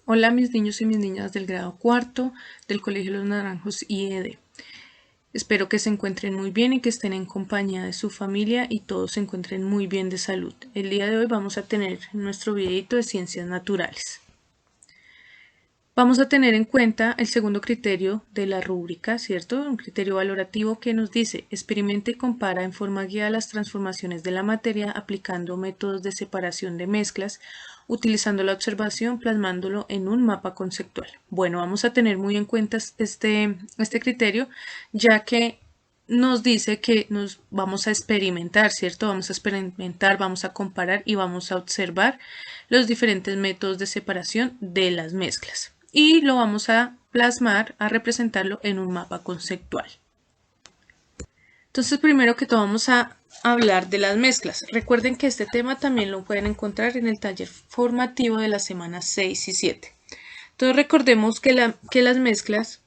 Hola mis niños y mis niñas del grado cuarto del Colegio Los Naranjos IED. Espero que se encuentren muy bien y que estén en compañía de su familia y todos se encuentren muy bien de salud. El día de hoy vamos a tener nuestro videito de ciencias naturales. Vamos a tener en cuenta el segundo criterio de la rúbrica, ¿cierto? Un criterio valorativo que nos dice: experimente y compara en forma guiada las transformaciones de la materia aplicando métodos de separación de mezclas, utilizando la observación, plasmándolo en un mapa conceptual. Bueno, vamos a tener muy en cuenta este criterio, ya que nos dice que nos vamos a experimentar, ¿cierto? Vamos a experimentar, vamos a comparar y vamos a observar los diferentes métodos de separación de las mezclas. Y lo vamos a plasmar, a representarlo en un mapa conceptual. Entonces, primero que todo vamos a hablar de las mezclas. Recuerden que este tema también lo pueden encontrar en el taller formativo de las semanas 6 y 7. Entonces, recordemos que las mezclas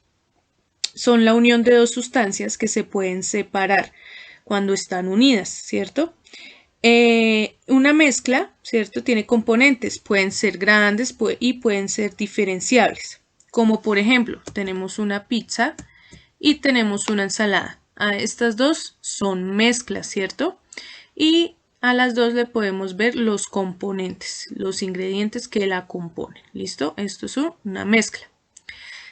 son la unión de dos sustancias que se pueden separar cuando están unidas, ¿cierto? Una mezcla, ¿cierto? Tiene componentes, pueden ser grandes y pueden ser diferenciables. Como por ejemplo, tenemos una pizza y tenemos una ensalada. Estas dos son mezclas, ¿cierto? Y a las dos le podemos ver los componentes, los ingredientes que la componen. ¿Listo? Esto es una mezcla.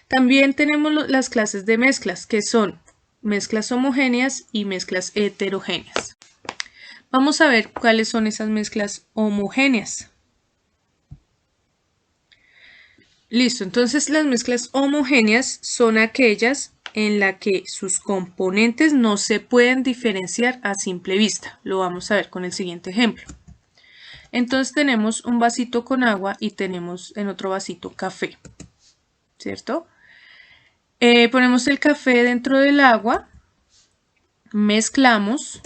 También tenemos las clases de mezclas, que son mezclas homogéneas y mezclas heterogéneas. Vamos a ver cuáles son esas mezclas homogéneas. Listo, entonces las mezclas homogéneas son aquellas en las que sus componentes no se pueden diferenciar a simple vista. Lo vamos a ver con el siguiente ejemplo. Entonces tenemos un vasito con agua y tenemos en otro vasito café, ¿cierto? Ponemos el café dentro del agua, mezclamos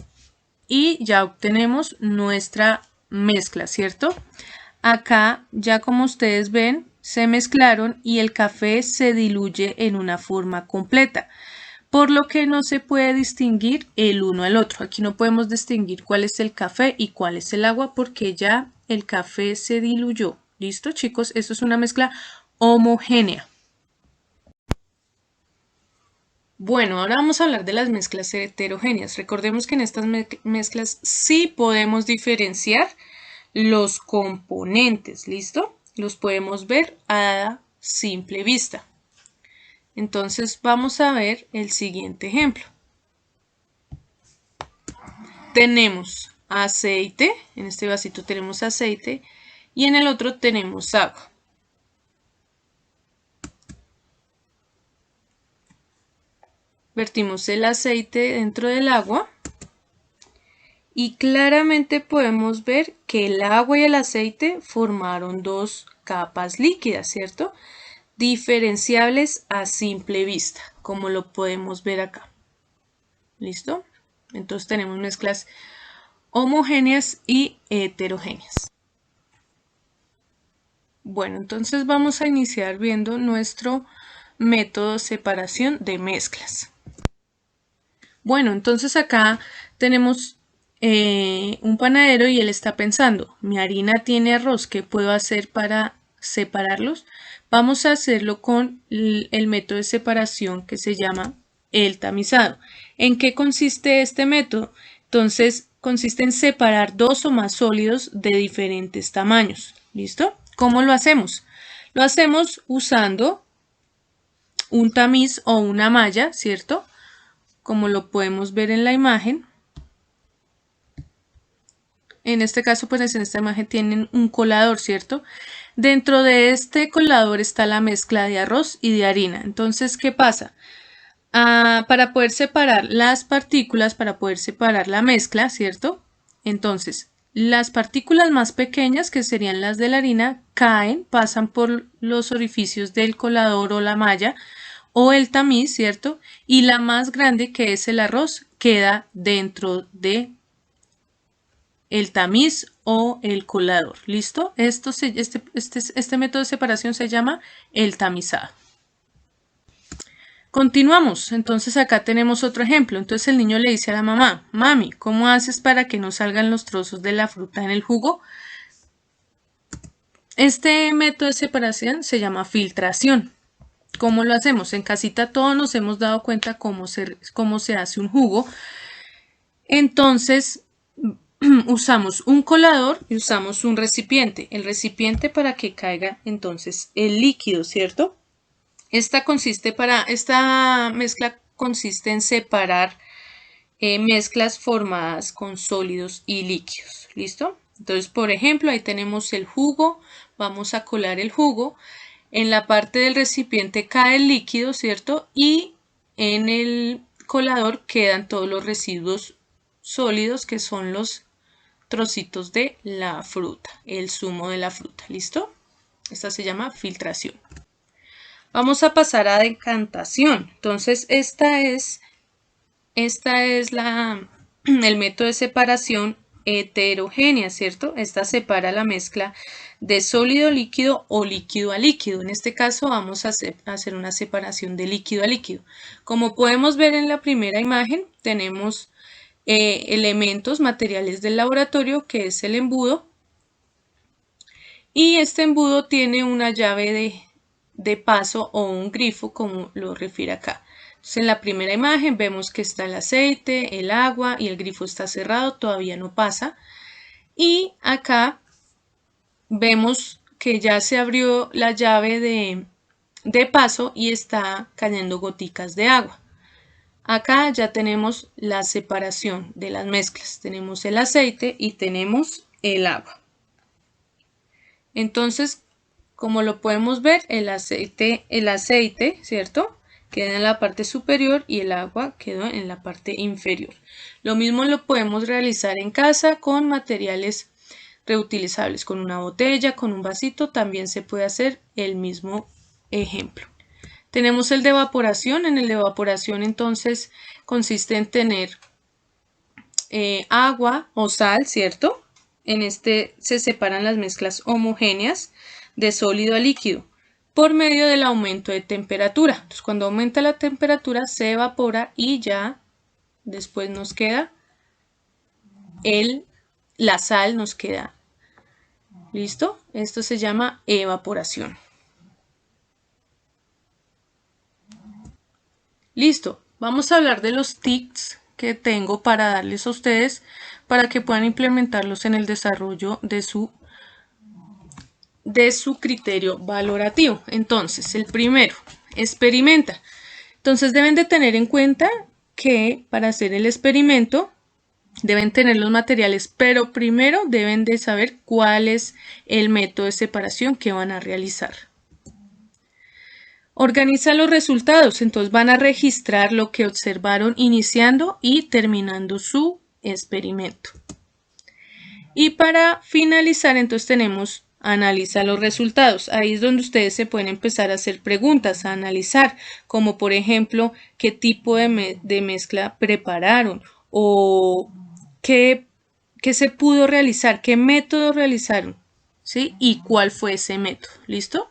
y ya obtenemos nuestra mezcla, ¿cierto? Acá, ya como ustedes ven, se mezclaron y el café se diluye en una forma completa, por lo que no se puede distinguir el uno al otro. Aquí no podemos distinguir cuál es el café y cuál es el agua porque ya el café se diluyó. ¿Listo, chicos? Esto es una mezcla homogénea. Bueno, ahora vamos a hablar de las mezclas heterogéneas. Recordemos que en estas mezclas sí podemos diferenciar los componentes, ¿listo? Los podemos ver a simple vista. Entonces vamos a ver el siguiente ejemplo. Tenemos aceite, en este vasito tenemos aceite y en el otro tenemos agua. Vertimos el aceite dentro del agua y claramente podemos ver que el agua y el aceite formaron dos capas líquidas, ¿cierto? Diferenciables a simple vista, como lo podemos ver acá. ¿Listo? Entonces tenemos mezclas homogéneas y heterogéneas. Bueno, entonces vamos a iniciar viendo nuestro método de separación de mezclas. Bueno, entonces acá tenemos un panadero y él está pensando: mi harina tiene arroz, ¿qué puedo hacer para separarlos? Vamos a hacerlo con el método de separación que se llama el tamizado. ¿En qué consiste este método? Entonces, consiste en separar dos o más sólidos de diferentes tamaños. ¿Listo? ¿Cómo lo hacemos? Lo hacemos usando un tamiz o una malla, ¿cierto? Como lo podemos ver en la imagen. En este caso, pues en esta imagen tienen un colador, ¿cierto? Dentro de este colador está la mezcla de arroz y de harina. Entonces, ¿qué pasa? Para poder separar las partículas, para poder separar la mezcla, ¿cierto? Entonces, las partículas más pequeñas, que serían las de la harina, caen, pasan por los orificios del colador o la malla o el tamiz, ¿cierto? Y la más grande, que es el arroz, queda dentro de el tamiz o el colador. ¿Listo? Este método de separación se llama el tamizado. Continuamos. Entonces acá tenemos otro ejemplo. Entonces el niño le dice a la mamá: mami, ¿cómo haces para que no salgan los trozos de la fruta en el jugo? Este método de separación se llama filtración. ¿Cómo lo hacemos? En casita todos nos hemos dado cuenta cómo se hace un jugo. Entonces, usamos un colador y usamos un recipiente. El recipiente para que caiga entonces el líquido, ¿cierto? Esta mezcla consiste en separar mezclas formadas con sólidos y líquidos. ¿Listo? Entonces, por ejemplo, ahí tenemos el jugo. Vamos a colar el jugo. En la parte del recipiente cae el líquido, ¿cierto? Y en el colador quedan todos los residuos sólidos, que son los trocitos de la fruta, el zumo de la fruta. ¿Listo? Esta se llama filtración. Vamos a pasar a decantación. Entonces, esta es el método de separación heterogénea, ¿cierto? Esta separa la mezcla de sólido a líquido o líquido a líquido. En este caso vamos a hacer una separación de líquido a líquido. Como podemos ver en la primera imagen, tenemos elementos, materiales del laboratorio, que es el embudo. Y este embudo tiene una llave de paso o un grifo, como lo refiere acá. Entonces, en la primera imagen vemos que está el aceite, el agua y el grifo está cerrado, todavía no pasa. Y acá vemos que ya se abrió la llave de paso y está cayendo goticas de agua. Acá ya tenemos la separación de las mezclas. Tenemos el aceite y tenemos el agua. Entonces, como lo podemos ver, el aceite, ¿cierto? Queda en la parte superior y el agua quedó en la parte inferior. Lo mismo lo podemos realizar en casa con materiales reutilizables, con una botella, con un vasito, también se puede hacer el mismo ejemplo. Tenemos el de evaporación. En el de evaporación entonces consiste en tener agua o sal, ¿cierto? En este se separan las mezclas homogéneas de sólido a líquido por medio del aumento de temperatura. Entonces, cuando aumenta la temperatura se evapora y ya después nos queda la sal, nos queda. ¿Listo? Esto se llama evaporación. Listo. Vamos a hablar de los tips que tengo para darles a ustedes para que puedan implementarlos en el desarrollo de su criterio valorativo. Entonces, el primero, experimenta. Entonces deben de tener en cuenta que para hacer el experimento deben tener los materiales, pero primero deben de saber cuál es el método de separación que van a realizar. Organiza los resultados, entonces van a registrar lo que observaron iniciando y terminando su experimento. Y para finalizar, entonces tenemos analiza los resultados. Ahí es donde ustedes se pueden empezar a hacer preguntas, a analizar, como por ejemplo, qué tipo de mezcla prepararon o qué se pudo realizar, qué método realizaron, ¿sí? Y cuál fue ese método. ¿Listo?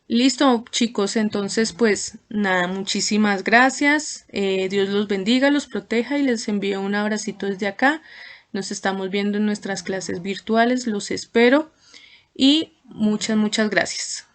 Listo, chicos, entonces pues nada, muchísimas gracias. Dios los bendiga, los proteja y les envío un abracito desde acá. Nos estamos viendo en nuestras clases virtuales, los espero y muchas gracias.